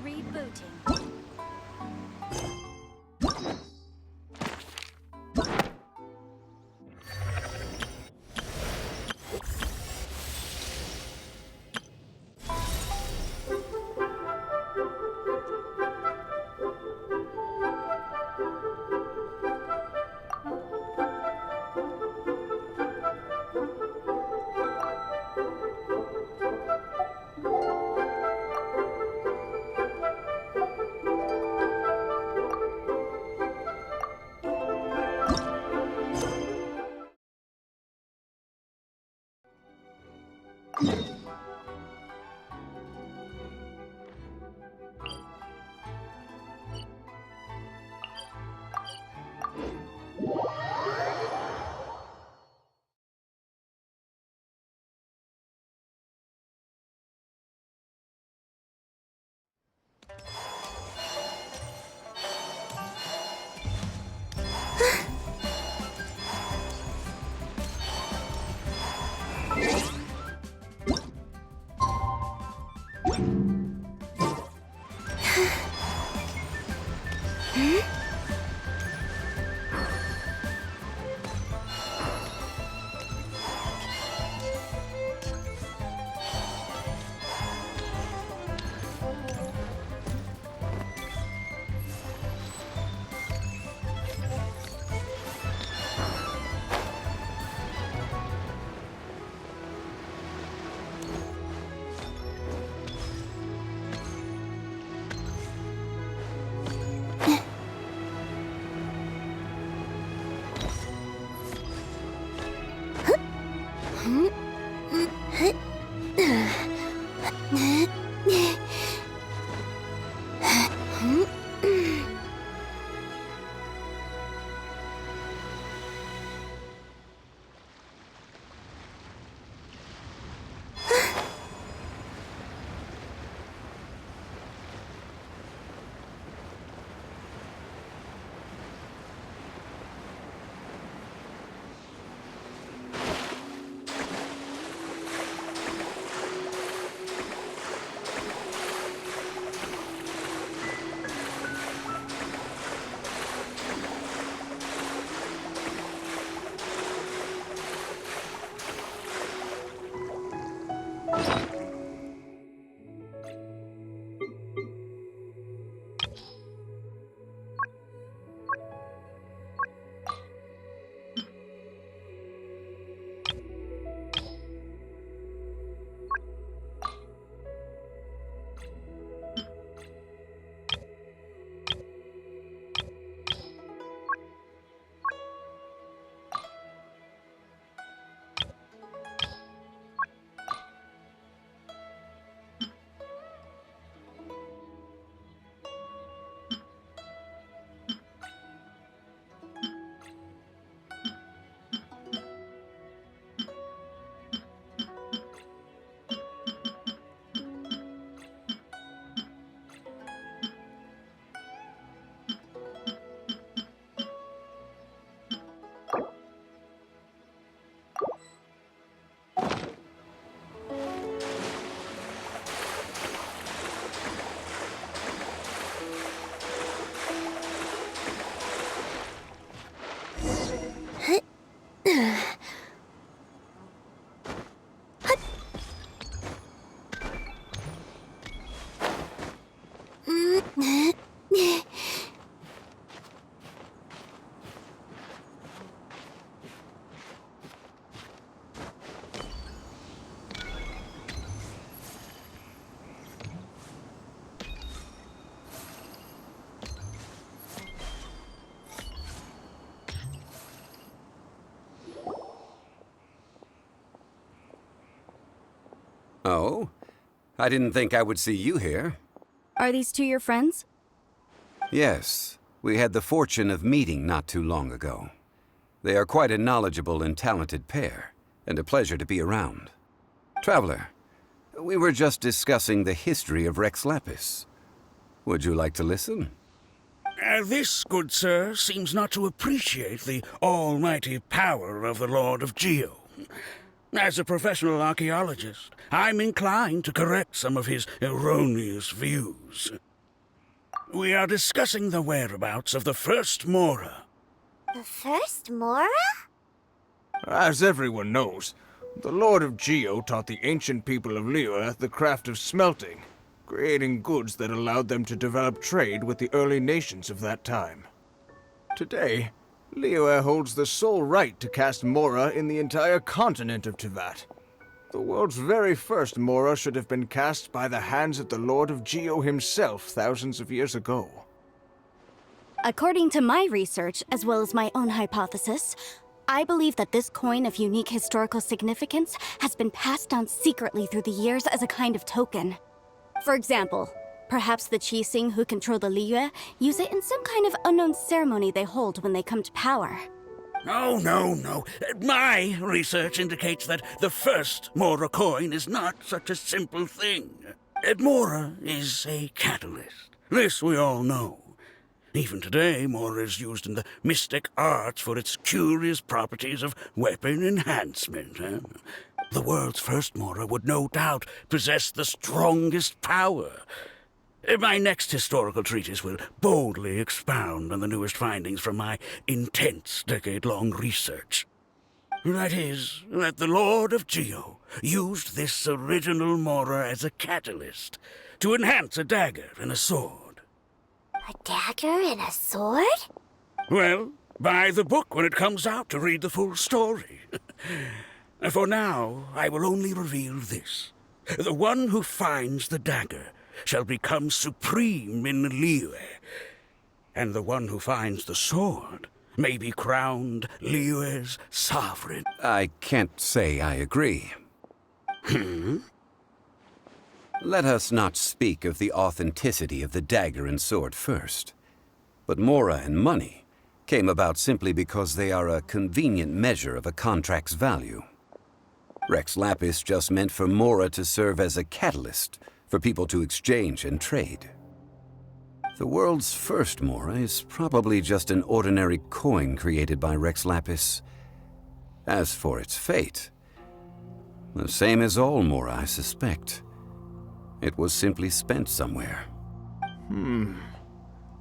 Rebooting. Oh? I didn't think I would see you here. Are these two your friends? Yes, we had the fortune of meeting not too long ago. They are quite a knowledgeable and talented pair, and a pleasure to be around. Traveler, we were just discussing the history of Rex Lapis. Would you like to listen? This, good sir, seems not to appreciate the almighty power of the Lord of Geo. As a professional archaeologist, I'm inclined to correct some of his erroneous views. We are discussing the whereabouts of the first Mora. The first Mora? As everyone knows, the Lord of Geo taught the ancient people of Liyue the craft of smelting, creating goods that allowed them to develop trade with the early nations of that time. Today, Liyue holds the sole right to cast Mora in the entire continent of Tivat. The world's very first Mora should have been cast by the hands of the Lord of Geo himself thousands of years ago. According to my research, as well as my own hypothesis, I believe that this coin of unique historical significance has been passed down secretly through the years as a kind of token. For example, perhaps the Qixing who control the Liyue use it in some kind of unknown ceremony they hold when they come to power. Oh, no. My research indicates that the first Mora coin is not such a simple thing. Mora is a catalyst. This we all know. Even today, Mora is used in the mystic arts for its curious properties of weapon enhancement. The world's first Mora would no doubt possess the strongest power. My next historical treatise will boldly expound on the newest findings from my intense decade-long research. That is, that the Lord of Geo used this original Mora as a catalyst to enhance a dagger and a sword. A dagger and a sword? Well, buy the book when it comes out to read the full story. For now, I will only reveal this. The one who finds the dagger shall become supreme in Liyue, and the one who finds the sword may be crowned Liyue's sovereign. I can't say I agree. Let us not speak of the authenticity of the dagger and sword first. But Mora and money came about simply because they are a convenient measure of a contract's value. Rex Lapis just meant for Mora to serve as a catalyst for people to exchange and trade. The world's first Mora is probably just an ordinary coin created by Rex Lapis. As for its fate, the same as all Mora, I suspect. It was simply spent somewhere.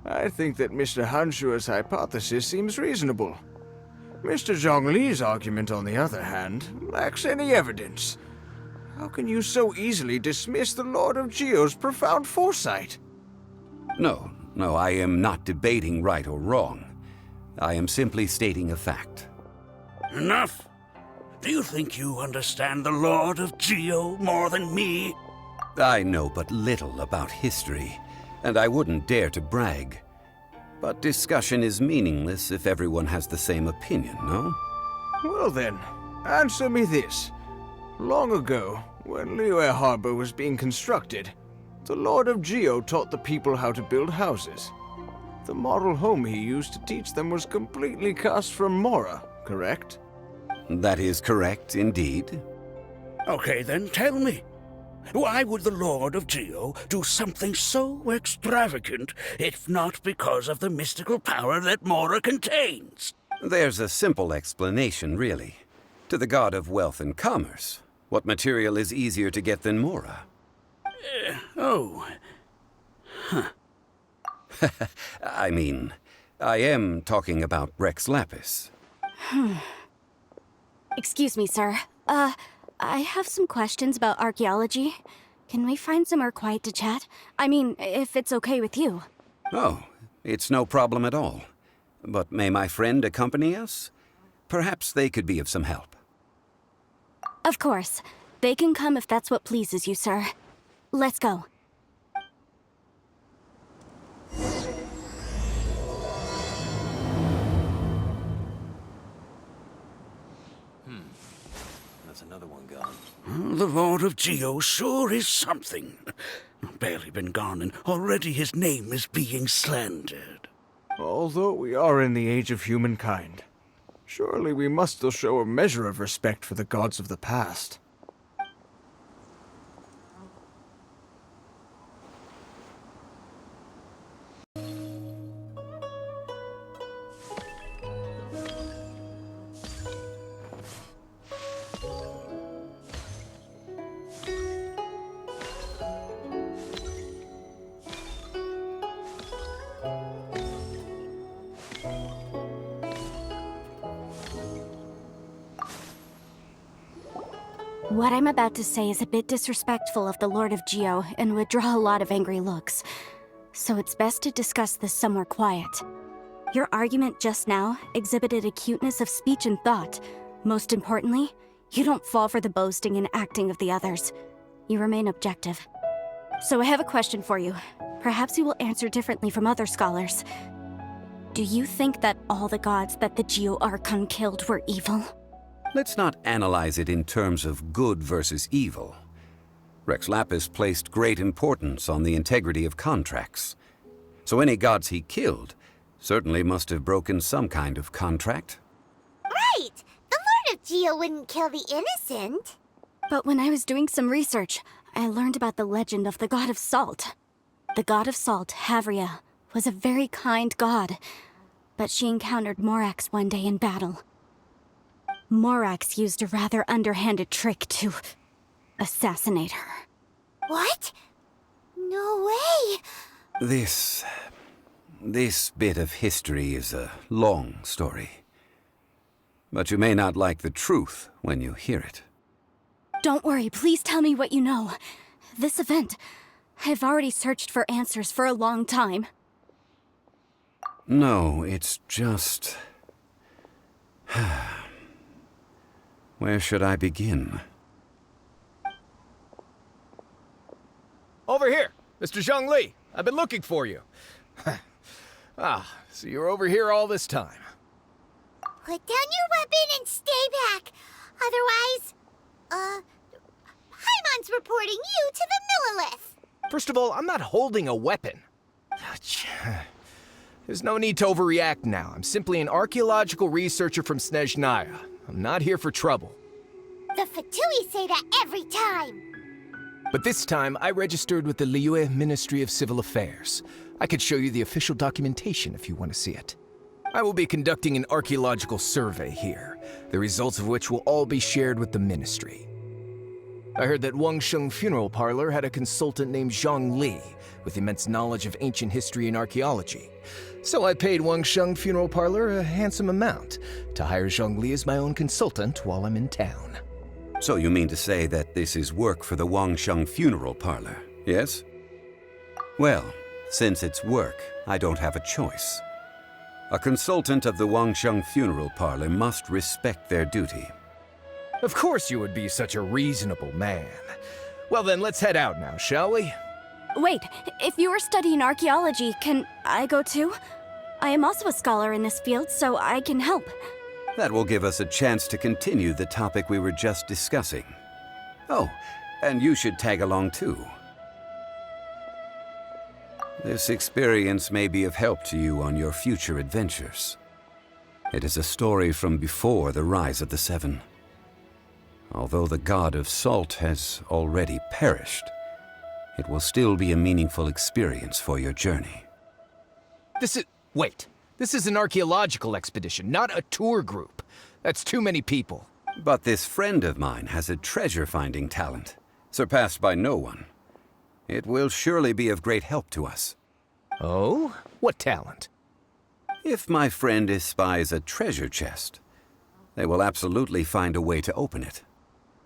I think that Mr. Hanshua's hypothesis seems reasonable. Mr. Zhongli's argument, on the other hand, lacks any evidence. How can you so easily dismiss the Lord of Geo's profound foresight? No, I am not debating right or wrong. I am simply stating a fact. Enough! Do you think you understand the Lord of Geo more than me? I know but little about history, and I wouldn't dare to brag. But discussion is meaningless if everyone has the same opinion, no? Well then, answer me this. Long ago, when Liyue Harbor was being constructed, the Lord of Geo taught the people how to build houses. The model home he used to teach them was completely cast from Mora, correct? That is correct, indeed. Okay, then tell me. Why would the Lord of Geo do something so extravagant, if not because of the mystical power that Mora contains? There's a simple explanation, really. To the god of wealth and commerce, what material is easier to get than Mora? I mean, I am talking about Rex Lapis. Excuse me, sir. I have some questions about archaeology. Can we find somewhere quiet to chat? I mean, if it's okay with you. Oh, it's no problem at all. But may my friend accompany us? Perhaps they could be of some help. Of course. They can come if that's what pleases you, sir. Let's go. That's another one gone. The Lord of Geo sure is something. Barely been gone, and already his name is being slandered. Although we are in the age of humankind, surely we must still show a measure of respect for the gods of the past. What I'm about to say is a bit disrespectful of the Lord of Geo and would draw a lot of angry looks. So it's best to discuss this somewhere quiet. Your argument just now exhibited a cuteness of speech and thought. Most importantly, you don't fall for the boasting and acting of the others. You remain objective. So I have a question for you. Perhaps you will answer differently from other scholars. Do you think that all the gods that the Geo Archon killed were evil? Let's not analyze it in terms of good versus evil. Rex Lapis placed great importance on the integrity of contracts. So any gods he killed certainly must have broken some kind of contract. Right! The Lord of Geo wouldn't kill the innocent. But when I was doing some research, I learned about the legend of the god of salt. The god of salt, Havria, was a very kind god, but she encountered Morax one day in battle. Morax used a rather underhanded trick to assassinate her. What? No way! This bit of history is a long story. But you may not like the truth when you hear it. Don't worry, please tell me what you know. This event, I've already searched for answers for a long time. No, it's just... Where should I begin? Over here, Mr. Zhongli. I've been looking for you. So you're over here all this time. Put down your weapon and stay back. Otherwise, Paimon's reporting you to the Millilith. First of all, I'm not holding a weapon. There's no need to overreact now. I'm simply an archaeological researcher from Snezhnaya. I'm not here for trouble. The Fatui say that every time. But this time, I registered with the Liyue Ministry of Civil Affairs. I could show you the official documentation if you want to see it. I will be conducting an archaeological survey here, the results of which will all be shared with the ministry. I heard that Wangsheng Funeral Parlor had a consultant named Zhang Li, with immense knowledge of ancient history and archaeology. So I paid Wangsheng Funeral Parlor a handsome amount to hire Zhang Li as my own consultant while I'm in town. So you mean to say that this is work for the Wangsheng Funeral Parlor, yes? Well, since it's work, I don't have a choice. A consultant of the Wangsheng Funeral Parlor must respect their duty. Of course you would be such a reasonable man. Well then, let's head out now, shall we? Wait, if you are studying archaeology, can I go too? I am also a scholar in this field, so I can help. That will give us a chance to continue the topic we were just discussing. Oh, and you should tag along too. This experience may be of help to you on your future adventures. It is a story from before the rise of the Seven. Although the god of salt has already perished, it will still be a meaningful experience for your journey. Wait. This is an archaeological expedition, not a tour group. That's too many people. But this friend of mine has a treasure-finding talent, surpassed by no one. It will surely be of great help to us. Oh? What talent? If my friend espies a treasure chest, they will absolutely find a way to open it.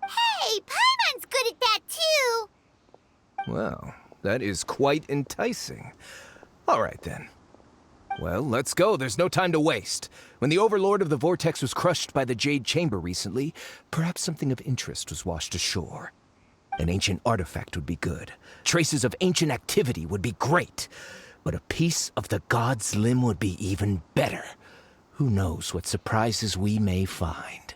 Hey, Paimon's good at that too. Well, that is quite enticing. All right then. Well, let's go. There's no time to waste. When the Overlord of the Vortex was crushed by the Jade Chamber recently, perhaps something of interest was washed ashore. An ancient artifact would be good. Traces of ancient activity would be great. But a piece of the god's limb would be even better. Who knows what surprises we may find.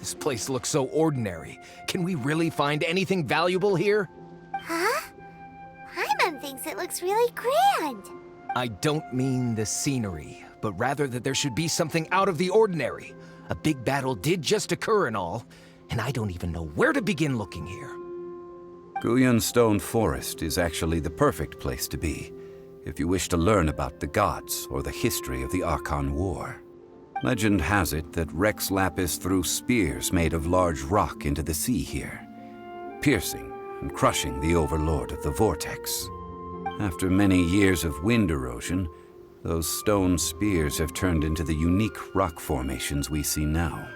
This place looks so ordinary. Can we really find anything valuable here? Huh? Paimon thinks it looks really grand. I don't mean the scenery, but rather that there should be something out of the ordinary. A big battle did just occur and all, and I don't even know where to begin looking here. Guyon Stone Forest is actually the perfect place to be, if you wish to learn about the gods or the history of the Archon War. Legend has it that Rex Lapis threw spears made of large rock into the sea here, piercing and crushing the overlord of the vortex. After many years of wind erosion, those stone spears have turned into the unique rock formations we see now.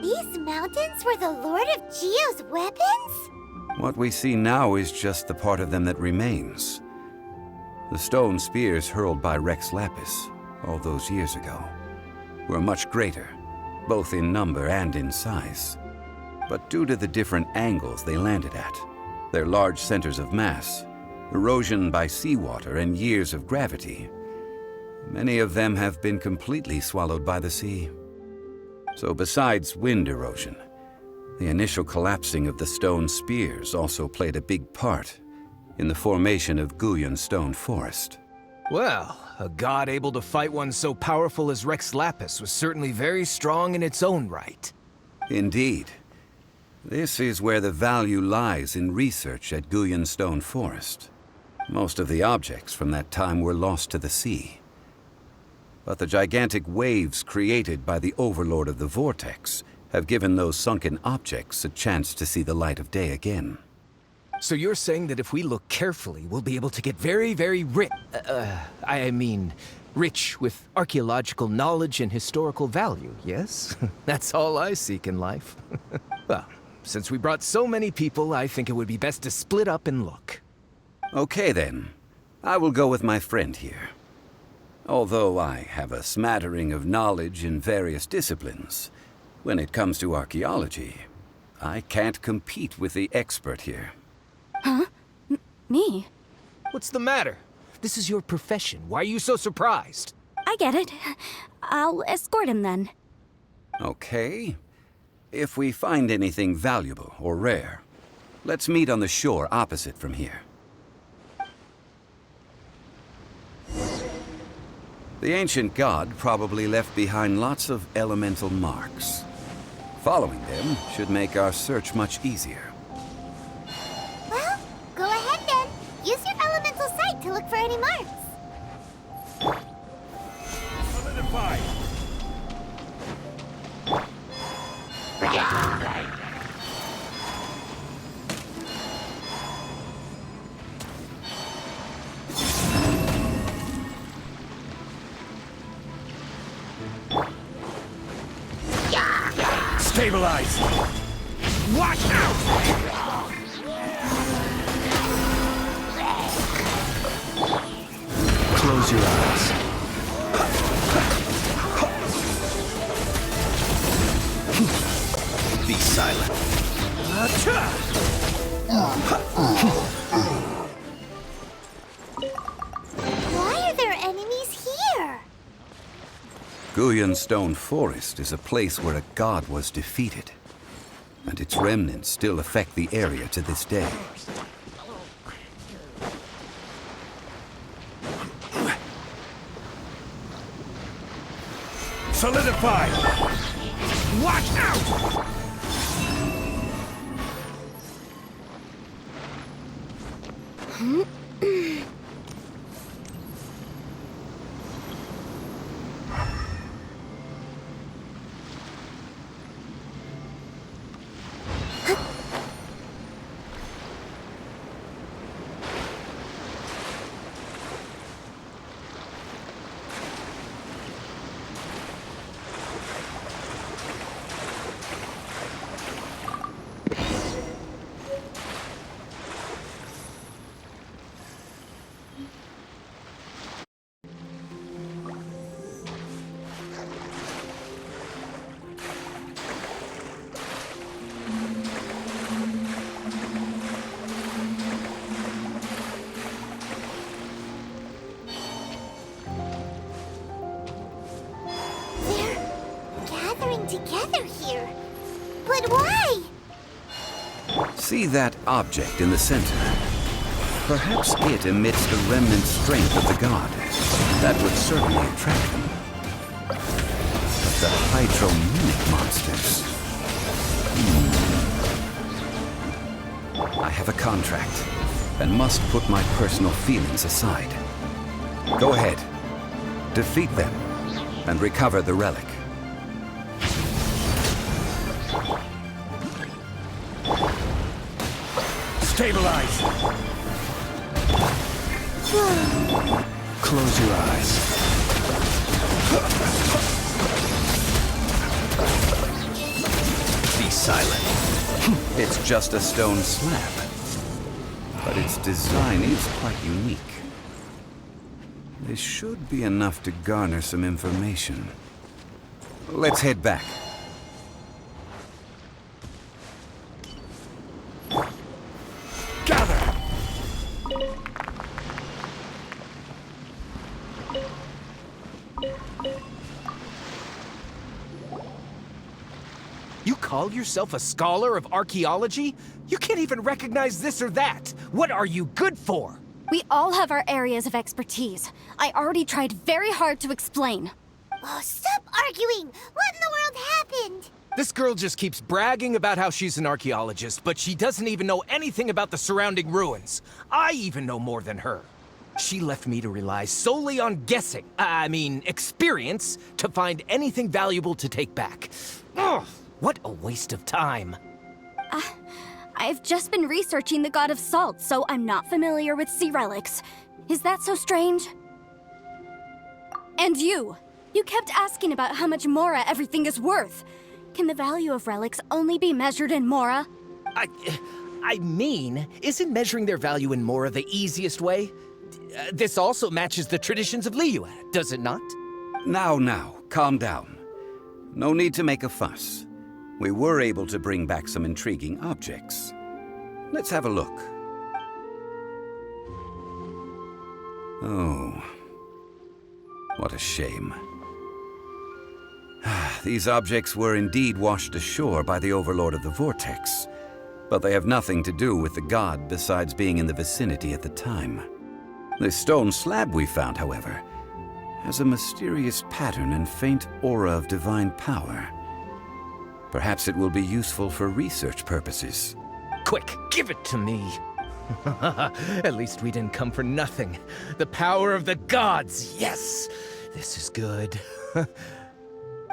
These mountains were the Lord of Geo's weapons? What we see now is just the part of them that remains. The stone spears hurled by Rex Lapis all those years ago were much greater, both in number and in size. But due to the different angles they landed at, their large centers of mass, erosion by seawater, and years of gravity, many of them have been completely swallowed by the sea. So besides wind erosion, the initial collapsing of the stone spears also played a big part in the formation of Guyon Stone Forest. Well, a god able to fight one so powerful as Rex Lapis was certainly very strong in its own right. Indeed. This is where the value lies in research at Guyon Stone Forest. Most of the objects from that time were lost to the sea. But the gigantic waves created by the overlord of the vortex have given those sunken objects a chance to see the light of day again. So you're saying that if we look carefully, we'll be able to get very, very rich, rich with archaeological knowledge and historical value, yes? That's all I seek in life. Well, since we brought so many people, I think it would be best to split up and look. Okay then, I will go with my friend here. Although I have a smattering of knowledge in various disciplines, when it comes to archaeology, I can't compete with the expert here. Huh? Me? What's the matter? This is your profession. Why are you so surprised? I get it. I'll escort him then. Okay. If we find anything valuable or rare, let's meet on the shore opposite from here. The ancient god probably left behind lots of elemental marks. Following them should make our search much easier. Well, go ahead then. Use your elemental sight to look for any marks. Solidify! Stabilize! Watch out! Close your eyes. Be silent. Why are there enemies here? Guyon Stone Forest is a place where a god was defeated, and its remnants still affect the area to this day. Solidify! Watch out! Together here. But why? See that object in the center? Perhaps it emits the remnant strength of the god. That would certainly attract them. The hydromimic monsters. I have a contract, and must put my personal feelings aside. Go ahead. Defeat them, and recover the relic. Stabilize! Close your eyes. Be silent. It's just a stone slab, but its design is quite unique. This should be enough to garner some information. Let's head back. Gather! You call yourself a scholar of archaeology? You can't even recognize this or that. What are you good for? We all have our areas of expertise. I already tried very hard to explain. Oh, stop arguing! What in the world happened? This girl just keeps bragging about how she's an archaeologist, but she doesn't even know anything about the surrounding ruins. I even know more than her. She left me to rely solely on guessing, experience, to find anything valuable to take back. Ugh, what a waste of time. I've just been researching the God of Salt, so I'm not familiar with sea relics. Is that so strange? And you kept asking about how much Mora everything is worth. Can the value of relics only be measured in Mora? Isn't measuring their value in Mora the easiest way? This also matches the traditions of Liyue, does it not? Now, calm down. No need to make a fuss. We were able to bring back some intriguing objects. Let's have a look. Oh, what a shame. These objects were indeed washed ashore by the Overlord of the Vortex, but they have nothing to do with the god besides being in the vicinity at the time. This stone slab we found, however, has a mysterious pattern and faint aura of divine power. Perhaps it will be useful for research purposes. Quick, give it to me. At least we didn't come for nothing. The power of the gods, yes! This is good.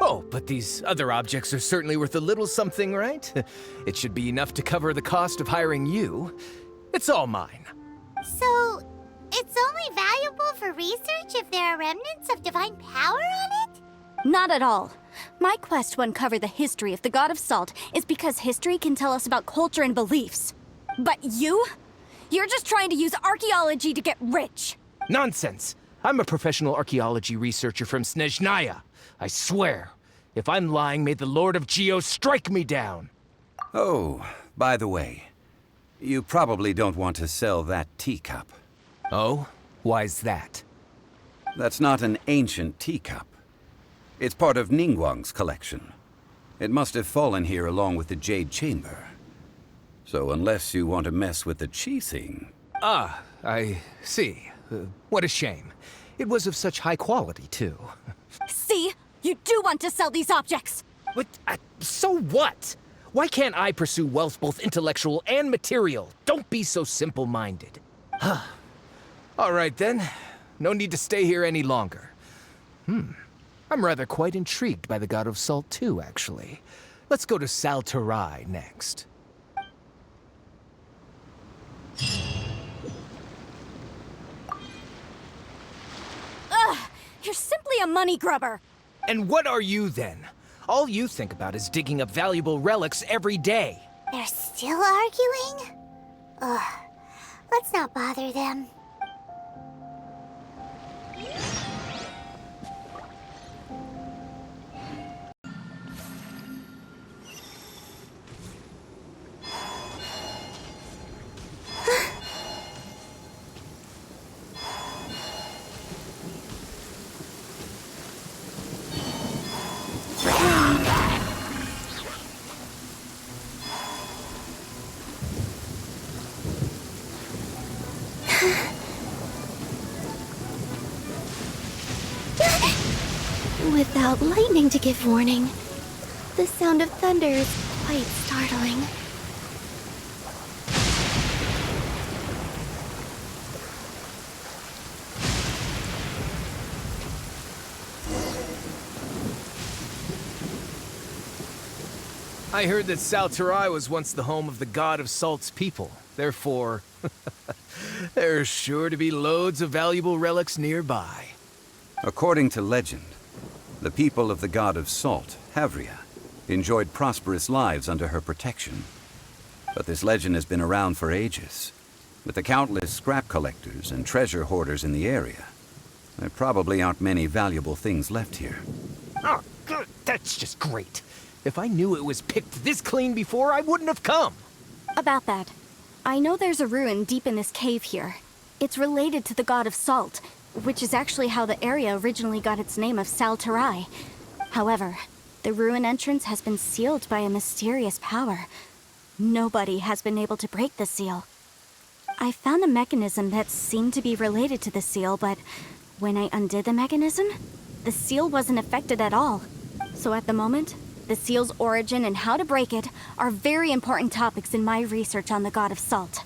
Oh, but these other objects are certainly worth a little something, right? It should be enough to cover the cost of hiring you. It's all mine. So, it's only valuable for research if there are remnants of divine power on it? Not at all. My quest to uncover the history of the God of Salt is because history can tell us about culture and beliefs. But you're just trying to use archaeology to get rich. Nonsense! I'm a professional archaeology researcher from Snezhnaya. I swear, if I'm lying, may the Lord of Geo strike me down. Oh, by the way, you probably don't want to sell that teacup. Oh? Why's that? That's not an ancient teacup. It's part of Ningguang's collection. It must have fallen here along with the Jade Chamber. So unless you want to mess with the Qixing... Ah, I see. What a shame. It was of such high quality, too. See? You do want to sell these objects! What? So what? Why can't I pursue wealth both intellectual and material? Don't be so simple-minded. All right, then. No need to stay here any longer. I'm rather quite intrigued by the God of Salt, too, actually. Let's go to Sal Tarai next. Ugh! You're simply a money grubber! And what are you, then? All you think about is digging up valuable relics every day. They're still arguing? Ugh. Let's not bother them. Without lightning to give warning, the sound of thunder is quite startling. I heard that Salterai was once the home of the god of Salt's people. Therefore, there's sure to be loads of valuable relics nearby. According to legend, the people of the god of Salt, Havria, enjoyed prosperous lives under her protection. But this legend has been around for ages. With the countless scrap collectors and treasure hoarders in the area, there probably aren't many valuable things left here. Oh, good. That's just great. If I knew it was picked this clean before, I wouldn't have come. About that, I know there's a ruin deep in this cave here. It's related to the god of Salt, which is actually how the area originally got its name of Salterai. However, the ruin entrance has been sealed by a mysterious power. Nobody has been able to break the seal. I found a mechanism that seemed to be related to the seal, but when I undid the mechanism, the seal wasn't affected at all. So at the moment, the seal's origin and how to break it are very important topics in my research on the god of Salt.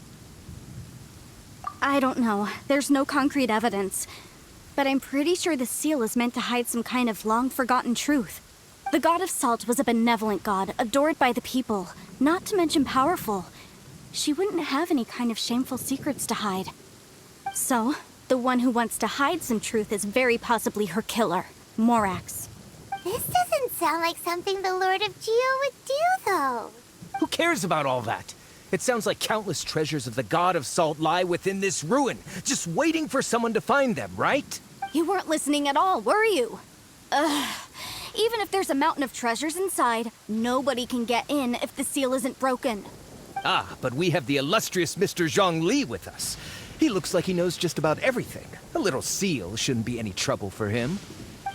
I don't know, there's no concrete evidence, but I'm pretty sure the seal is meant to hide some kind of long-forgotten truth. The god of Salt was a benevolent god, adored by the people, not to mention powerful. She wouldn't have any kind of shameful secrets to hide. So, the one who wants to hide some truth is very possibly her killer, Morax. This doesn't sound like something the Lord of Geo would do, though. Who cares about all that? It sounds like countless treasures of the god of Salt lie within this ruin, just waiting for someone to find them, right? You weren't listening at all, were you? Even if there's a mountain of treasures inside, nobody can get in if the seal isn't broken. Ah, but we have the illustrious Mr. Zhongli with us. He looks like he knows just about everything. A little seal shouldn't be any trouble for him.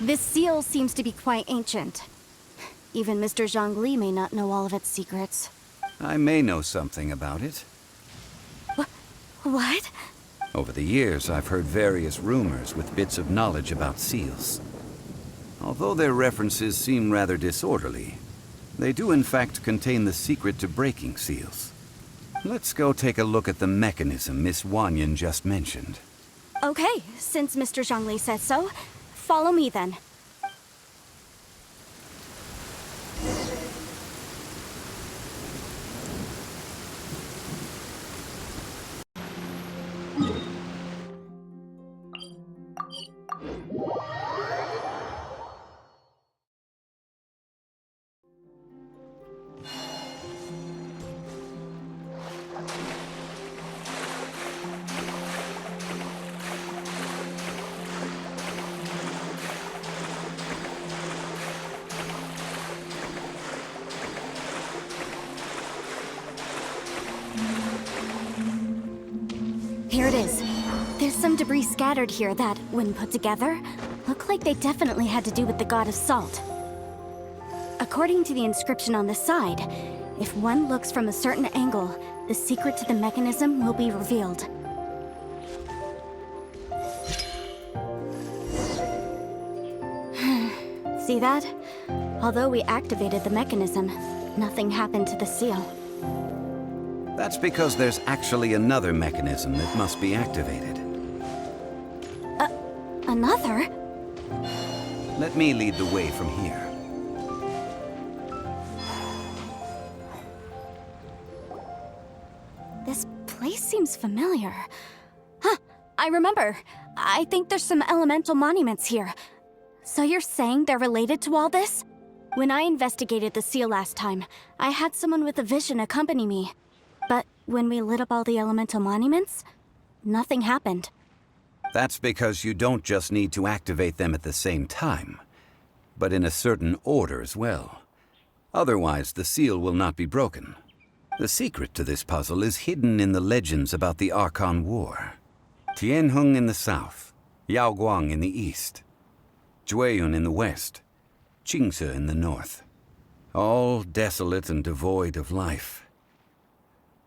This seal seems to be quite ancient. Even Mr. Zhongli may not know all of its secrets. I may know something about it. What? Over the years, I've heard various rumors with bits of knowledge about seals. Although their references seem rather disorderly, they do in fact contain the secret to breaking seals. Let's go take a look at the mechanism Miss Wanyan just mentioned. Okay, since Mr. Zhongli says so, follow me then. Here it is. There's some debris scattered here that, when put together, look like they definitely had to do with the god of Salt. According to the inscription on the side, if one looks from a certain angle, the secret to the mechanism will be revealed. See that? Although we activated the mechanism, nothing happened to the seal. That's because there's actually another mechanism that must be activated. Another? Let me lead the way from here. This place seems familiar. Huh, I remember. I think there's some elemental monuments here. So you're saying they're related to all this? When I investigated the seal last time, I had someone with a vision accompany me. But when we lit up all the elemental monuments, nothing happened. That's because you don't just need to activate them at the same time, but in a certain order as well. Otherwise, the seal will not be broken. The secret to this puzzle is hidden in the legends about the Archon War. Tianheng in the south, Yaoguang in the east, Jueyun in the west, Qingce in the north. All desolate and devoid of life.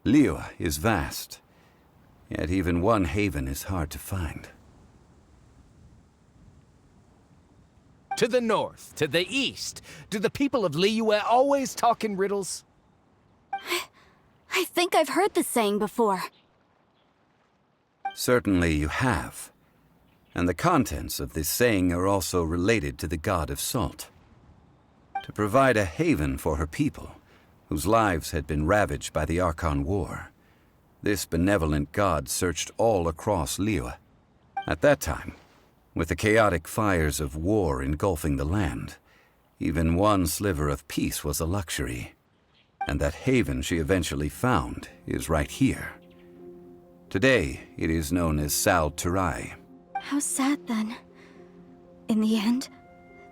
Liyue is vast, yet even one haven is hard to find. to the north, to the east. Do the people of Liyue always talk in riddles? I think I've heard this saying before. Certainly you have. And the contents of this saying are also related to the god of salt. To provide a haven for her people, whose lives had been ravaged by the Archon War, this benevolent god searched all across Liyue. At that time, with the chaotic fires of war engulfing the land, even one sliver of peace was a luxury. And that haven she eventually found is right here. Today, it is known as Sal Turai. How sad then. In the end,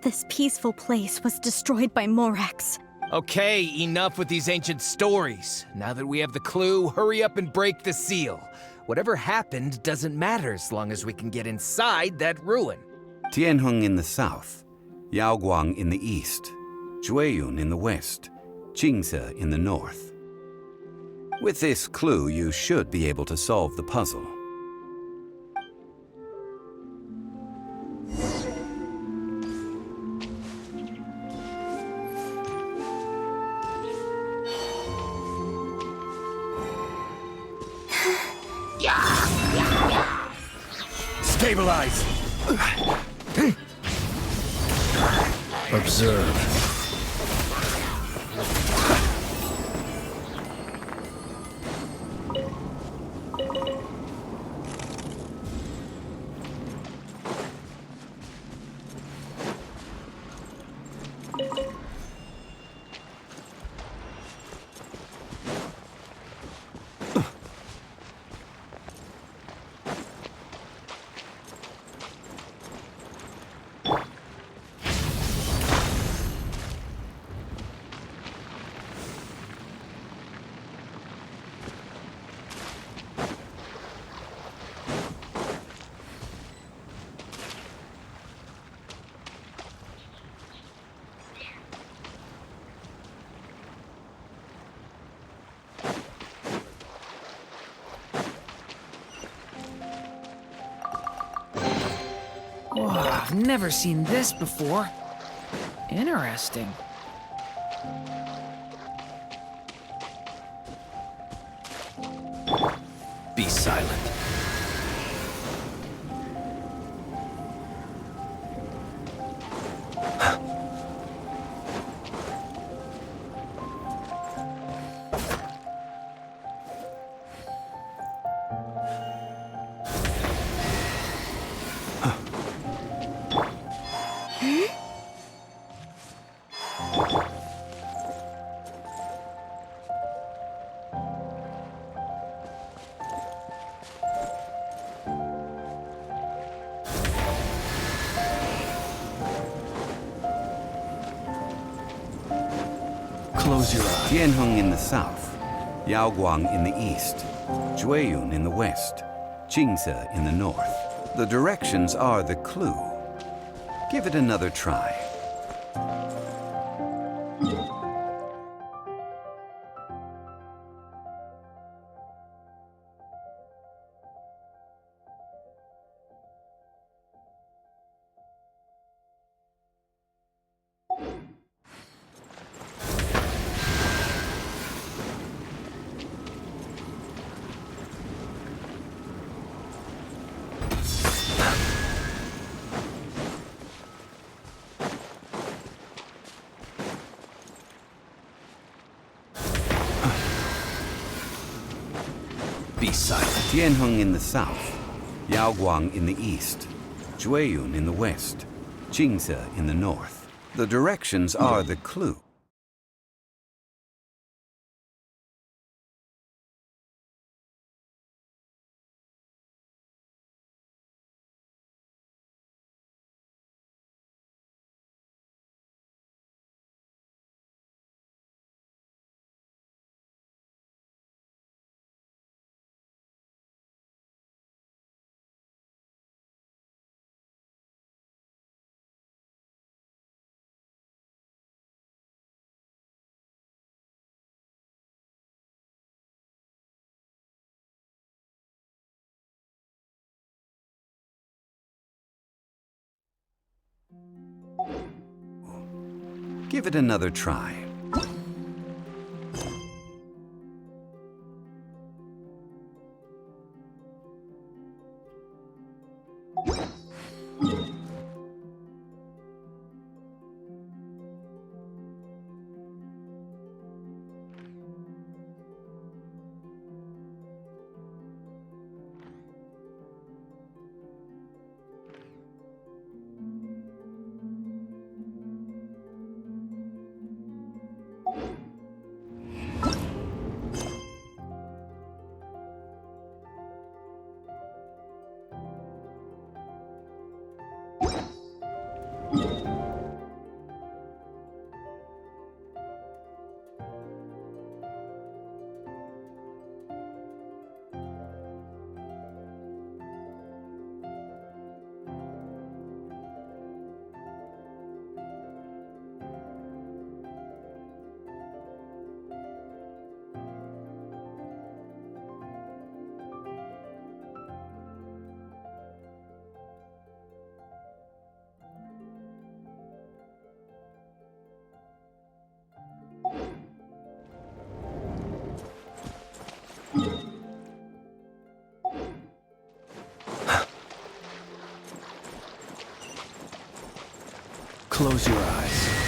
this peaceful place was destroyed by Morax. Okay, enough with these ancient stories. Now that we have the clue, hurry up and break the seal. Whatever happened doesn't matter as long as we can get inside that ruin. Tianheng in the south, Yaoguang in the east, Jueyun in the west, Qingse in the north. With this clue, you should be able to solve the puzzle. Stabilize! Observe. Whoa, I've never seen this before. Interesting. Be silent. Close your eyes. Tianheng in the south, Yaoguang in the east, Jueyun in the west, Qingse in the north. The directions are the clue. Give it another try. Be silent. Tianheng in the south, Yaoguang in the east, Jueyun in the west, Qingse in the north. The directions are the clue. Give it another try. Close your eyes.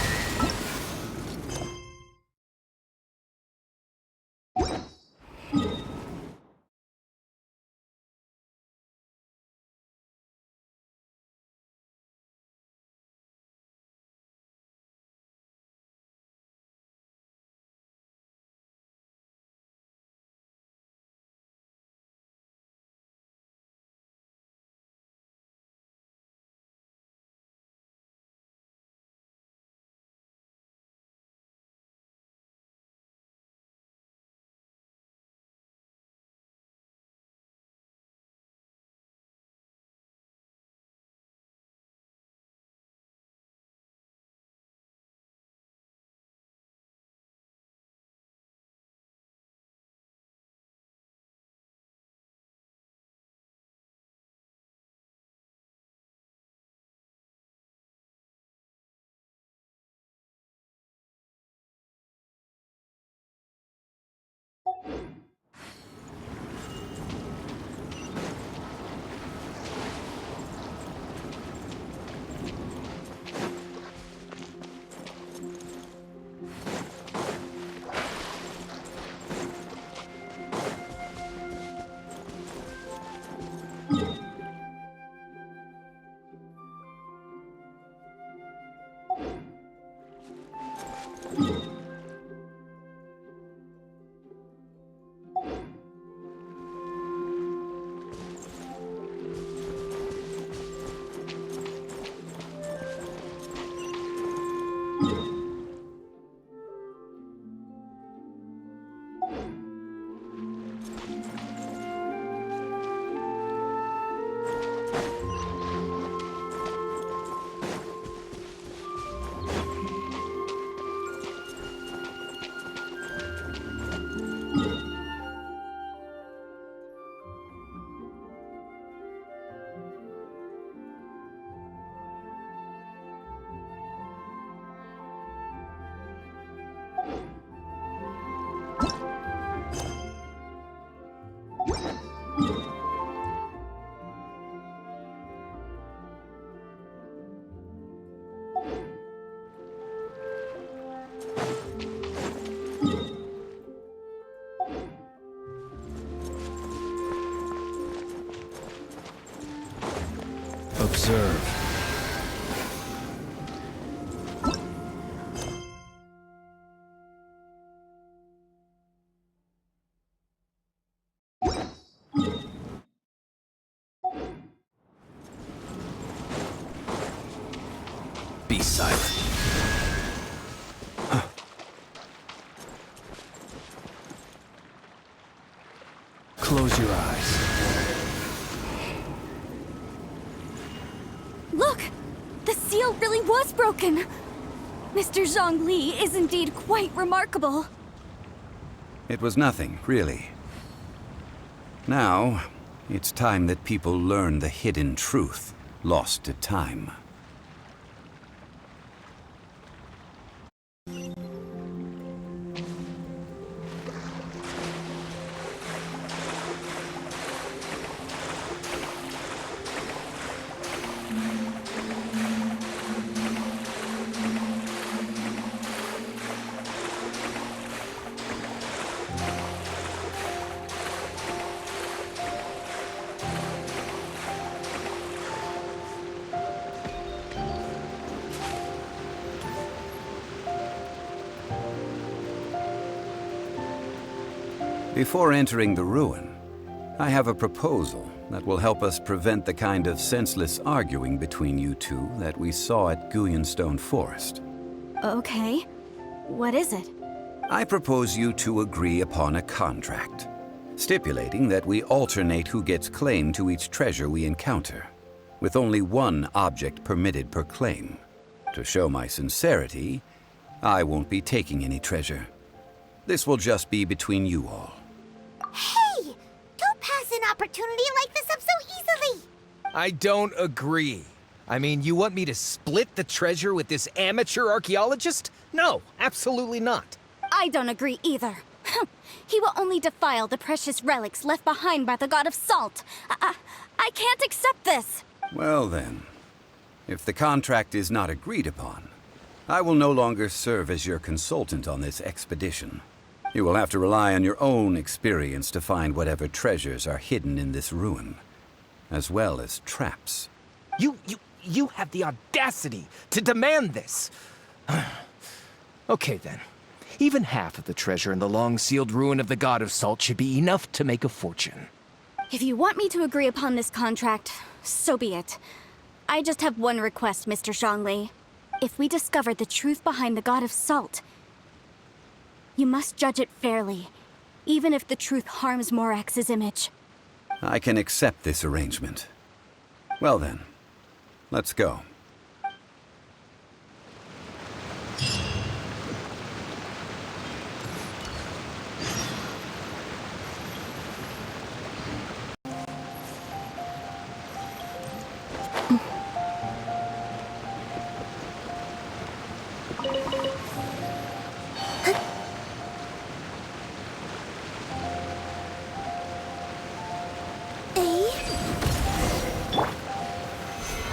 Observe. Be silent. Close your eyes. Look! The seal really was broken! Mr. Zhongli is indeed quite remarkable. It was nothing, really. Now, it's time that people learn the hidden truth lost to time. Before entering the ruin, I have a proposal that will help us prevent the kind of senseless arguing between you two that we saw at Guyonstone Forest. Okay. What is it? I propose you two agree upon a contract, stipulating that we alternate who gets claim to each treasure we encounter, with only one object permitted per claim. To show my sincerity, I won't be taking any treasure. This will just be between you all. Hey! Don't pass an opportunity like this up so easily! I don't agree. I mean, you want me to split the treasure with this amateur archaeologist? No, absolutely not. I don't agree either. He will only defile the precious relics left behind by the god of salt. I can't accept this. Well then, if the contract is not agreed upon, I will no longer serve as your consultant on this expedition. You will have to rely on your own experience to find whatever treasures are hidden in this ruin, as well as traps. You have the audacity to demand this. Okay then. Even half of the treasure in the long-sealed ruin of the God of Salt should be enough to make a fortune. If you want me to agree upon this contract, so be it. I just have one request, Mr. Zhongli. If we discover the truth behind the God of Salt, you must judge it fairly, even if the truth harms Morax's image. I can accept this arrangement. Well then, let's go.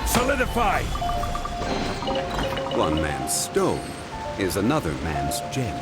Solidify! One man's stone is another man's gem.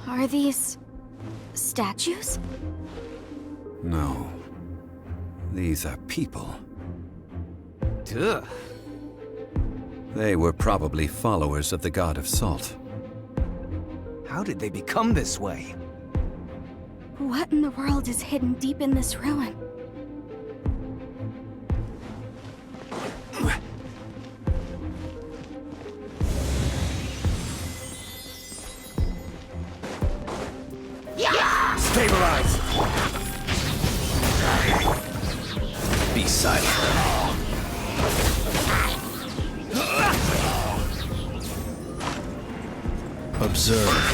Are these statues? No. These are people. Duh. They were probably followers of the God of Salt. How did they become this way? What in the world is hidden deep in this ruin? Stabilize! Be silent. Observe.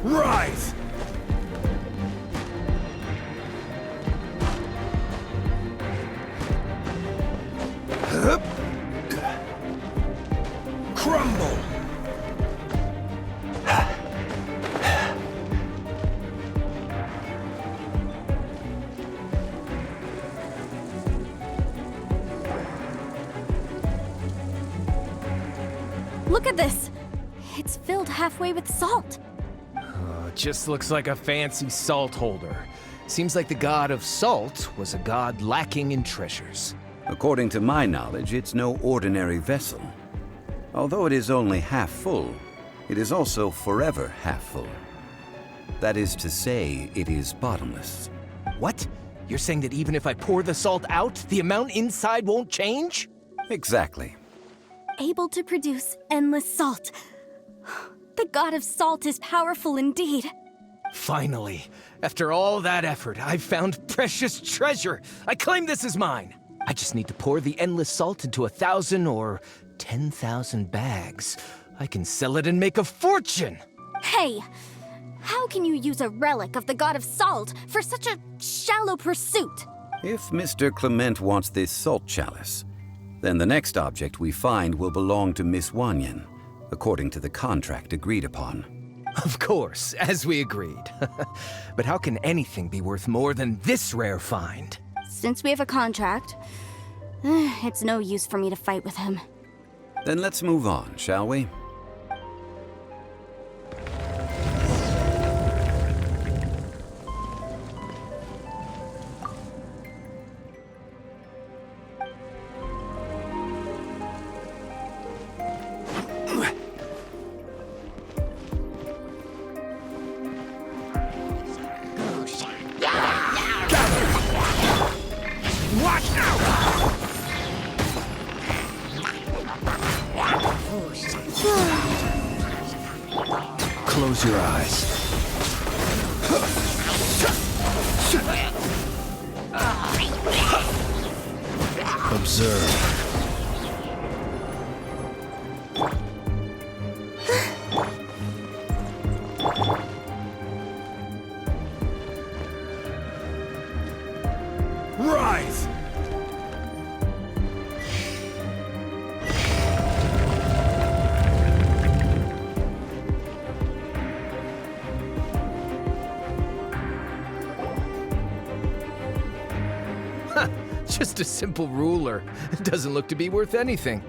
Rise! Look at this! It's filled halfway with salt. Just looks like a fancy salt holder. Seems like the god of salt was a god lacking in treasures. According to my knowledge, it's no ordinary vessel. Although it is only half full, it is also forever half full. That is to say, it is bottomless. What? You're saying that even if I pour the salt out, the amount inside won't change? Exactly. Able to produce endless salt. The god of salt is powerful indeed. Finally, after all that effort, I've found precious treasure. I claim this as mine. I just need to pour the endless salt into 1,000 or 10,000 bags. I can sell it and make a fortune. Hey, how can you use a relic of the god of salt for such a shallow pursuit? If Mr. Clement wants this salt chalice, then the next object we find will belong to Miss Wanyan, according to the contract agreed upon. Of course, as we agreed. But how can anything be worth more than this rare find? Since we have a contract, it's no use for me to fight with him. Then let's move on, shall we? Close your eyes. Observe. Rise! Just a simple ruler. It doesn't look to be worth anything.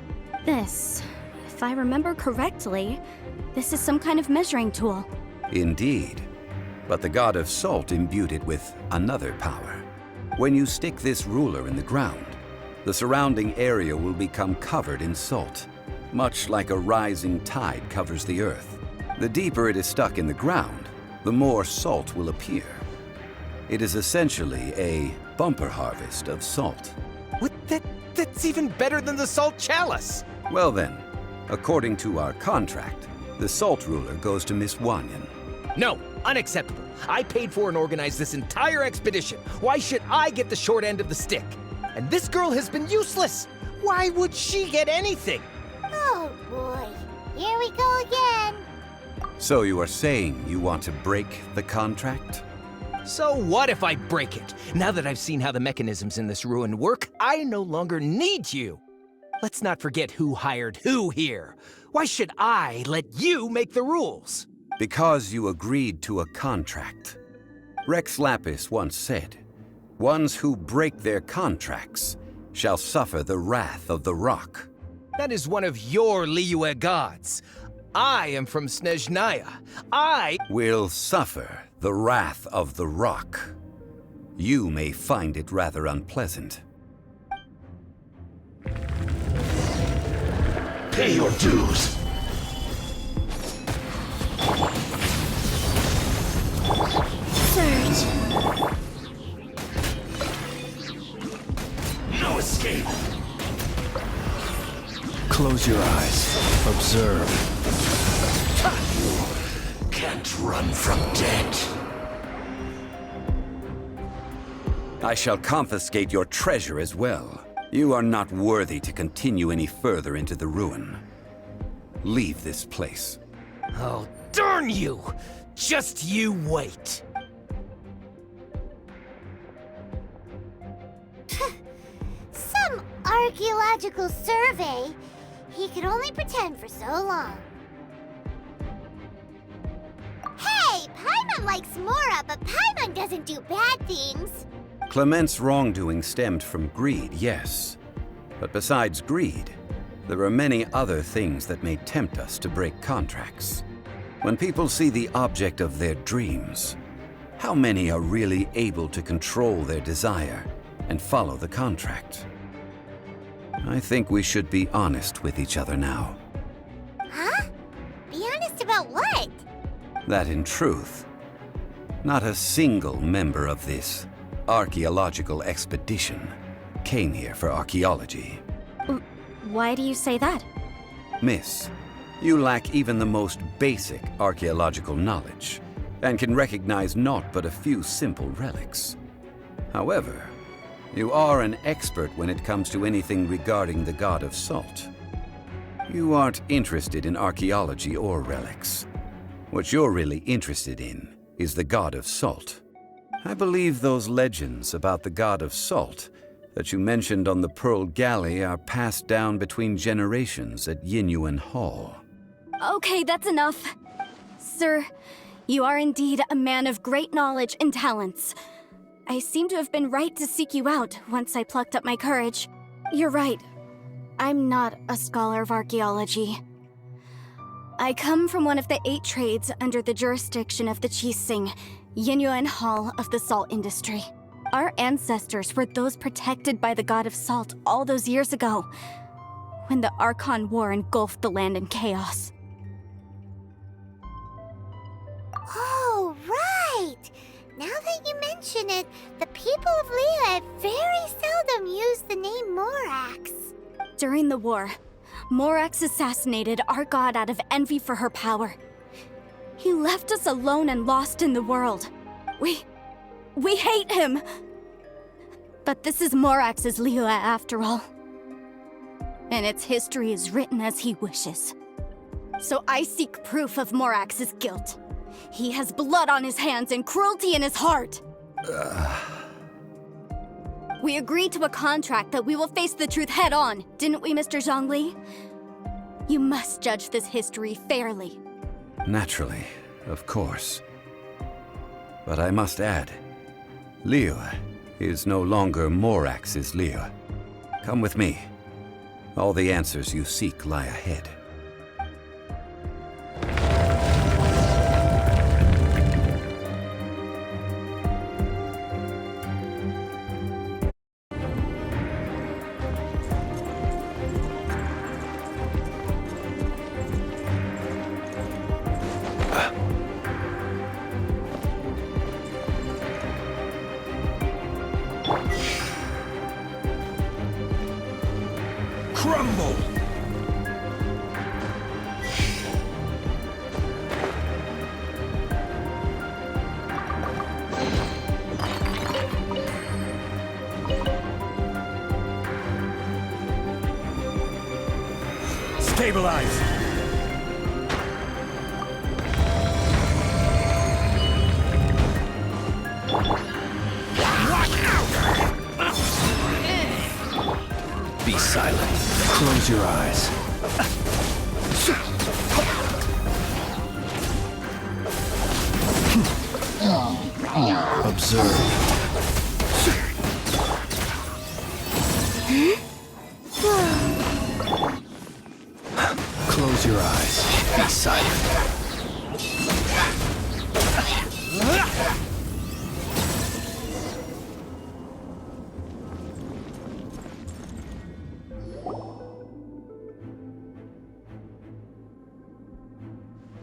This, if I remember correctly, this is some kind of measuring tool. Indeed. But the god of salt imbued it with another power. When you stick this ruler in the ground, the surrounding area will become covered in salt, much like a rising tide covers the earth. The deeper it is stuck in the ground, the more salt will appear. It is essentially a bumper harvest of salt. What? That's even better than the salt chalice. Well then, according to our contract, the salt ruler goes to Miss Wanyan. No, unacceptable. I paid for and organized this entire expedition. Why should I get the short end of the stick? And this girl has been useless. Why would she get anything? Oh boy, here we go again. So you are saying you want to break the contract? So what if I break it? Now that I've seen how the mechanisms in this ruin work, I no longer need you. Let's not forget who hired who here. Why should I let you make the rules? Because you agreed to a contract. Rex Lapis once said, "Ones who break their contracts shall suffer the wrath of the rock." That is one of your Liyue gods. I am from Snezhnaya. I will suffer the wrath of the rock. You may find it rather unpleasant. Pay your dues. Surge. No escape. Close your eyes. Observe. Can't run from death. I shall confiscate your treasure as well. You are not worthy to continue any further into the ruin. Leave this place. Oh, darn you! Just you wait. Some archaeological survey. He could only pretend for so long. Hey, Paimon likes Mora, but Paimon doesn't do bad things. Clement's wrongdoing stemmed from greed, yes. But besides greed, There are many other things that may tempt us to break contracts. When people see the object of their dreams, how many are really able to control their desire and follow the contract? I think we should be honest with each other now. Huh? Be honest about what? That in truth, not a single member of this archaeological expedition came here for archaeology. Why do you say that? Miss, you lack even the most basic archaeological knowledge and can recognize naught but a few simple relics. However, you are an expert when it comes to anything regarding the god of salt. You aren't interested in archaeology or relics. What you're really interested in is the god of salt. I believe those legends about the god of salt that you mentioned on the Pearl Galley are passed down between generations at Yinyuan Hall. Okay, that's enough. Sir, you are indeed a man of great knowledge and talents. I seem to have been right to seek you out once I plucked up my courage. You're right. I'm not a scholar of archaeology. I come from one of the 8 trades under the jurisdiction of the Chising, Yinyuan Hall of the salt industry. Our ancestors were those protected by the god of salt all those years ago, when the Archon War engulfed the land in chaos. Oh, right! Now that you mention it, the people of Liyue very seldom use the name Morax. During the war, Morax assassinated our god out of envy for her power. He left us alone and lost in the world. We hate him! But this is Morax's Liyue after all. And its history is written as he wishes. So I seek proof of Morax's guilt. He has blood on his hands and cruelty in his heart. We agreed to a contract that we will face the truth head on, didn't we, Mr. Zhongli? You must judge this history fairly. Naturally, of course. But I must add, Liyue is no longer Morax's Liyue. Come with me. All the answers you seek lie ahead. Crumble! Stabilize! Be silent. Close your eyes. Observe. Close your eyes. Be silent.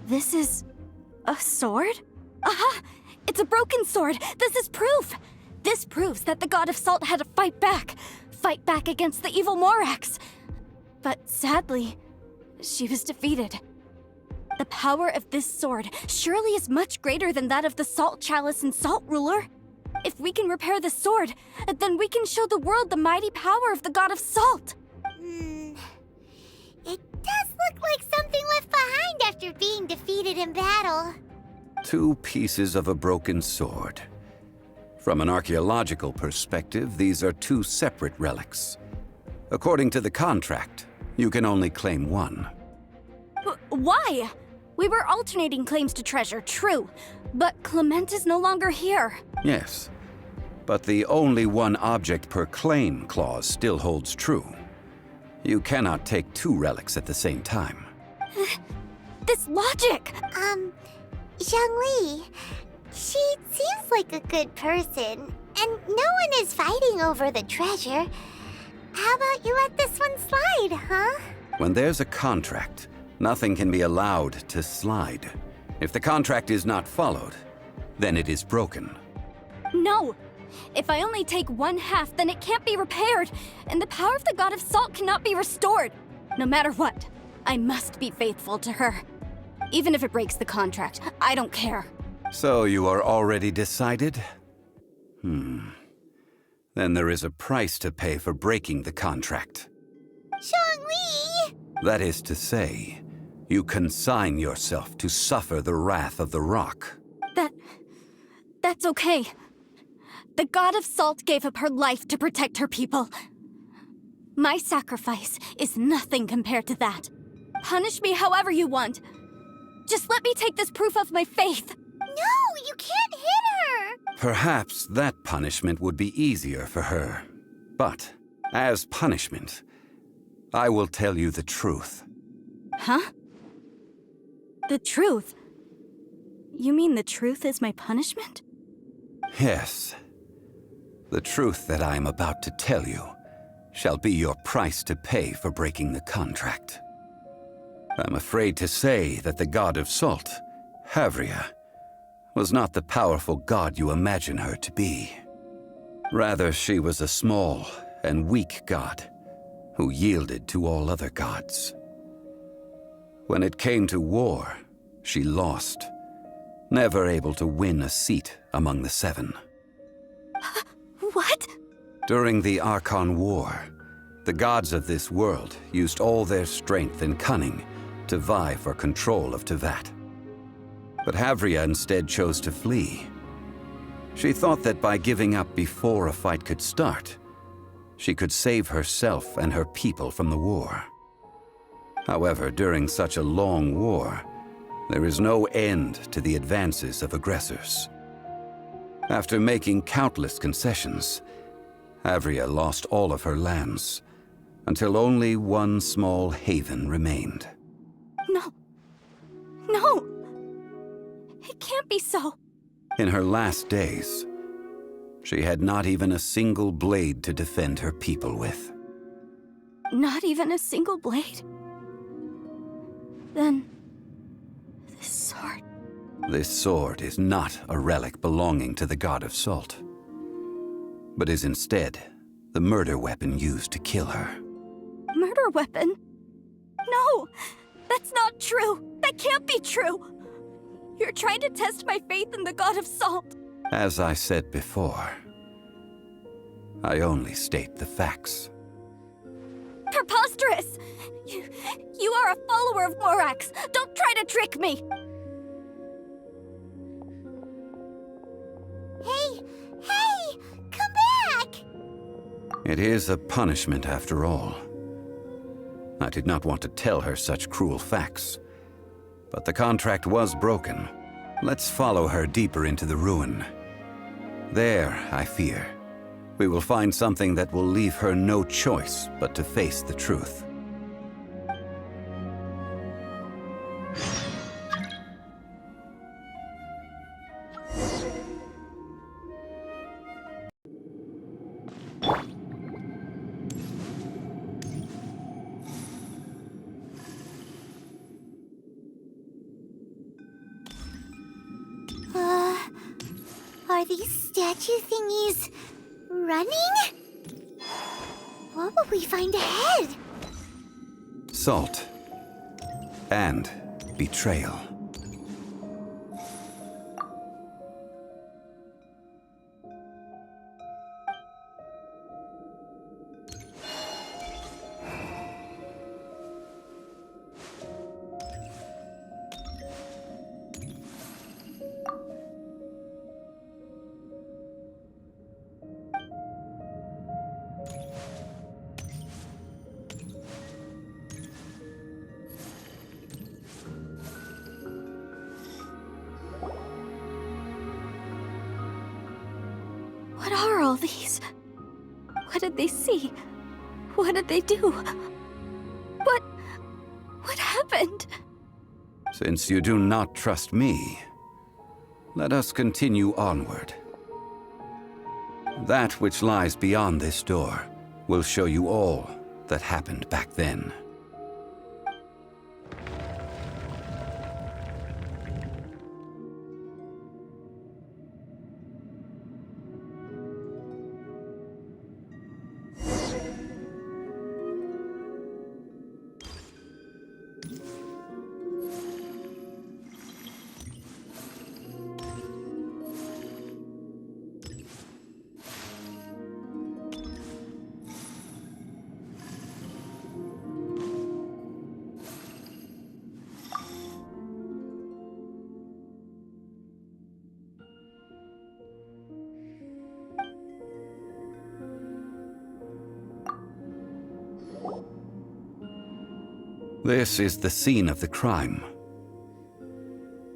This is a sword? Aha! It's a broken sword! This is proof! This proves that the god of salt had to fight back against the evil Morax. But sadly, she was defeated. The power of this sword surely is much greater than that of the Salt Chalice and Salt Ruler. If we can repair the sword, then we can show the world the mighty power of the god of salt. It does look like something left behind after being defeated in battle. 2 pieces of a broken sword. From an archaeological perspective, these are 2 separate relics. According to the contract, you can only claim one. Why? We were alternating claims to treasure, true. But Clement is no longer here. Yes, but the only one object per claim clause still holds true. You cannot take two relics at the same time. This logic! Zhongli, she seems like a good person, and no one is fighting over the treasure. How about you let this one slide, huh? When there's a contract, nothing can be allowed to slide. If the contract is not followed, then it is broken. No! If I only take one half, then it can't be repaired, and the power of the God of Salt cannot be restored. No matter what, I must be faithful to her. Even if it breaks the contract, I don't care. So you are already decided? Then there is a price to pay for breaking the contract. Zhongli! That is to say, you consign yourself to suffer the wrath of the rock. That's okay. The God of Salt gave up her life to protect her people. My sacrifice is nothing compared to that. Punish me however you want. Just let me take this proof of my faith. No, you can't hit her! Perhaps that punishment would be easier for her. But, as punishment, I will tell you the truth. Huh? The truth? You mean the truth is my punishment? Yes. The truth that I am about to tell you shall be your price to pay for breaking the contract. I'm afraid to say that the God of Salt, Havria, was not the powerful god you imagine her to be. Rather, she was a small and weak god who yielded to all other gods. When it came to war, she lost, never able to win a seat among the seven. What? During the Archon War, the gods of this world used all their strength and cunning to vie for control of Tevat. But Havria instead chose to flee. She thought that by giving up before a fight could start, she could save herself and her people from the war. However, during such a long war, there is no end to the advances of aggressors. After making countless concessions, Havria lost all of her lands, until only one small haven remained. No! It can't be so. In her last days, she had not even a single blade to defend her people with. Not even a single blade? Then, this sword... This sword is not a relic belonging to the God of Salt, but is instead the murder weapon used to kill her. Murder weapon? No! That's not true! That can't be true! You're trying to test my faith in the God of Salt. As I said before, I only state the facts. Preposterous! You are a follower of Morax! Don't try to trick me! Hey! Come back! It is a punishment after all. I did not want to tell her such cruel facts, but the contract was broken. Let's follow her deeper into the ruin. There, I fear, we will find something that will leave her no choice but to face the truth. Are these statue thingies running? What will we find ahead? Salt and betrayal. What are all these? What did they see? What did they do? What happened? Since you do not trust me, let us continue onward. That which lies beyond this door will show you all that happened back then. This is the scene of the crime.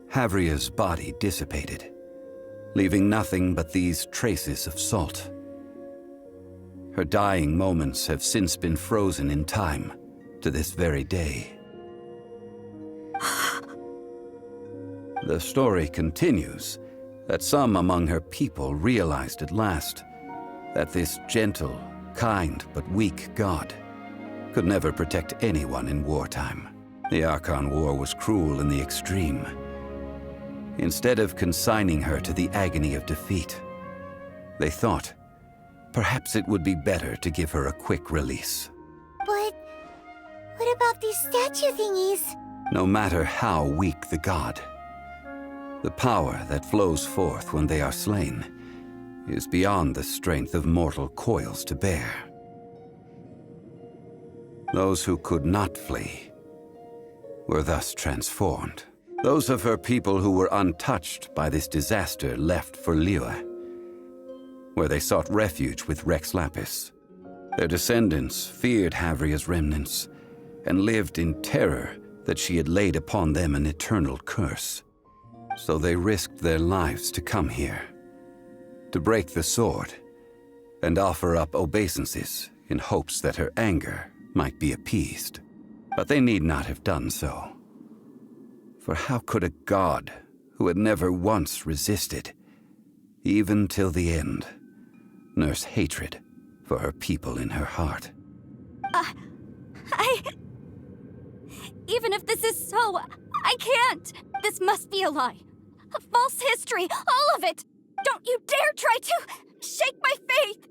Havria's body dissipated, leaving nothing but these traces of salt. Her dying moments have since been frozen in time to this very day. The story continues that some among her people realized at last that this gentle, kind, but weak god could never protect anyone in wartime. The Archon War was cruel in the extreme. Instead of consigning her to the agony of defeat, they thought perhaps it would be better to give her a quick release. But what about these statue thingies? No matter how weak the god, the power that flows forth when they are slain is beyond the strength of mortal coils to bear. Those who could not flee were thus transformed. Those of her people who were untouched by this disaster left for Liyue, where they sought refuge with Rex Lapis. Their descendants feared Havria's remnants and lived in terror that she had laid upon them an eternal curse. So they risked their lives to come here, to break the sword and offer up obeisances in hopes that her anger might be appeased. But they need not have done so. For how could a god who had never once resisted, even till the end, nurse hatred for her people in her heart? Even if this is so, I can't! This must be a lie. A false history, all of it! Don't you dare try to shake my faith!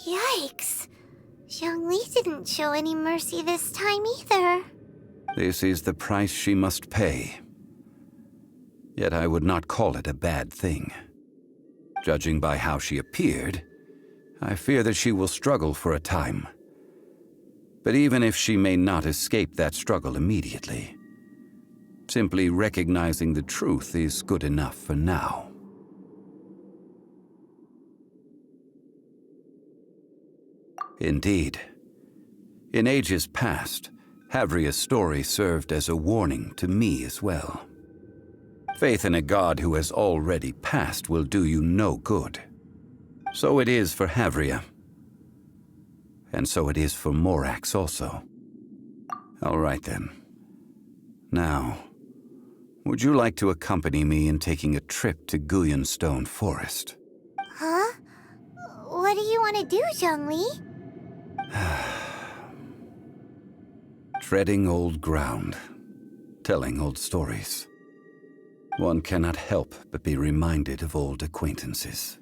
Yikes. Zhongli didn't show any mercy this time either. This is the price she must pay. Yet I would not call it a bad thing. Judging by how she appeared, I fear that she will struggle for a time. But even if she may not escape that struggle immediately, simply recognizing the truth is good enough for now. Indeed. In ages past, Havria's story served as a warning to me as well. Faith in a god who has already passed will do you no good. So it is for Havria. And so it is for Morax also. All right then. Now, would you like to accompany me in taking a trip to Guyonstone Forest? Huh? What do you want to do, Zhongli? Treading old ground, telling old stories. One cannot help but be reminded of old acquaintances.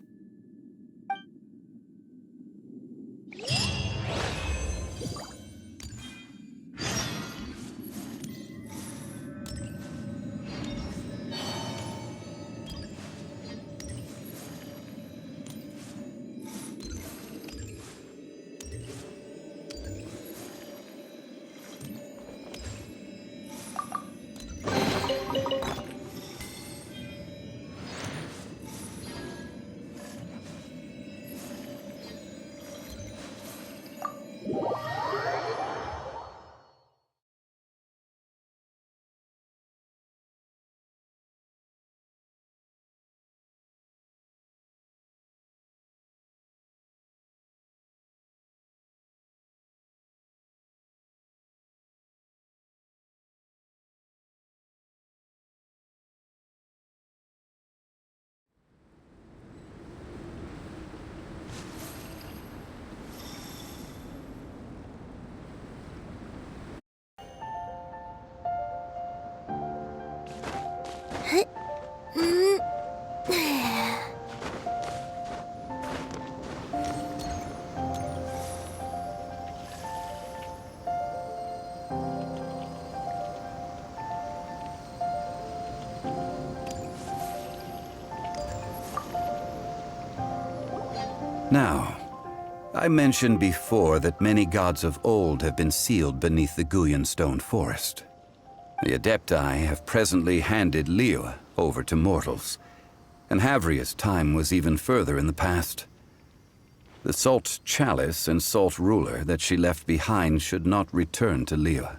Now, I mentioned before that many gods of old have been sealed beneath the Guyan stone forest. The Adepti have presently handed Liyue over to mortals, and Havria's time was even further in the past. The Salt Chalice and Salt Ruler that she left behind should not return to Liyue.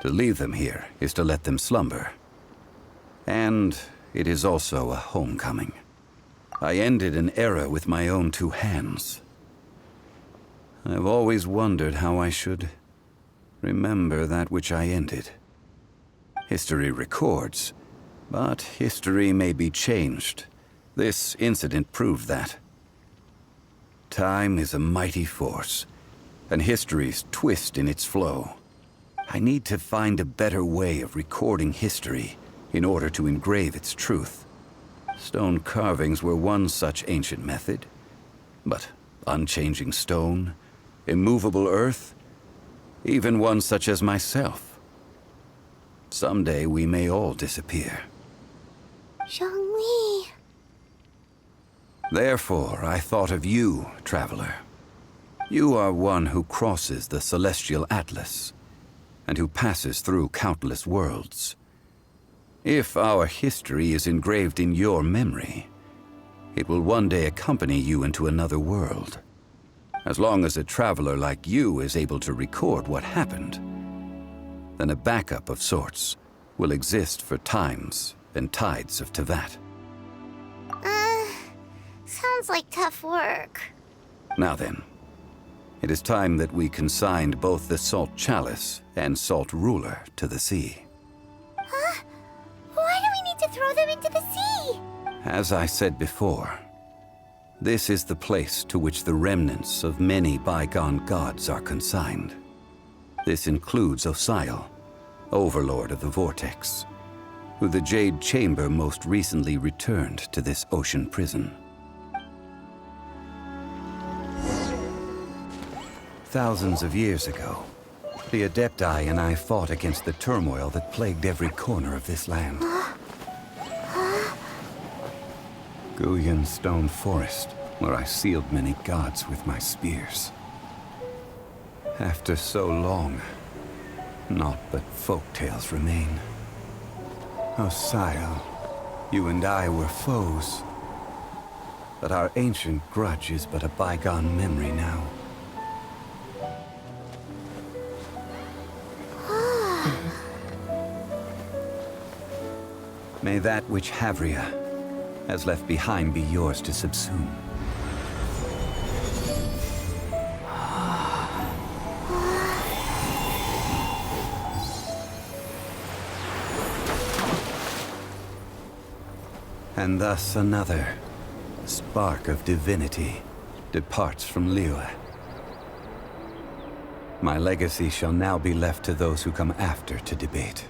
To leave them here is to let them slumber. And it is also a homecoming. I ended an era with my own two hands. I've always wondered how I should remember that which I ended. History records, but history may be changed. This incident proved that. Time is a mighty force, and history's twist in its flow. I need to find a better way of recording history in order to engrave its truth. Stone carvings were one such ancient method, but unchanging stone, immovable earth, even one such as myself. Someday we may all disappear. Zhongli. Therefore, I thought of you, traveler. You are one who crosses the celestial atlas, and who passes through countless worlds. If our history is engraved in your memory, it will one day accompany you into another world. As long as a traveler like you is able to record what happened, then a backup of sorts will exist for times and tides of Teyvat. Sounds like tough work. Now then, it is time that we consigned both the Salt Chalice and Salt Ruler to the sea. Huh? Why do we need to throw them into the sea? As I said before, this is the place to which the remnants of many bygone gods are consigned. This includes Osial, Overlord of the Vortex, who the Jade Chamber most recently returned to this ocean prison. Thousands of years ago, the Adepti and I fought against the turmoil that plagued every corner of this land. Guyan Stone Forest, where I sealed many gods with my spears. After so long, naught but folk tales remain. Osial, you and I were foes, but our ancient grudge is but a bygone memory now. May that which Havria has left behind be yours to subsume. And thus another spark of divinity departs from Liyue. My legacy shall now be left to those who come after to debate.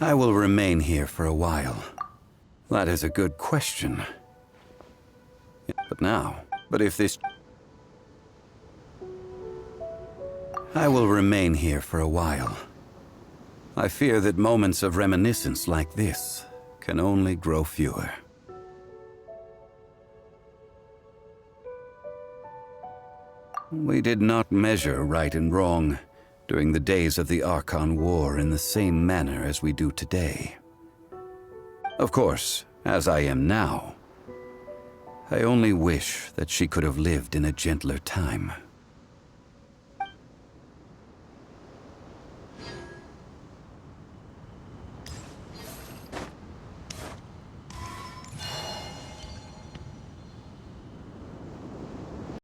I will remain here for a while. That is a good question. But if this... I will remain here for a while. I fear that moments of reminiscence like this can only grow fewer. We did not measure right and wrong during the days of the Archon War in the same manner as we do today. Of course, as I am now, I only wish that she could have lived in a gentler time.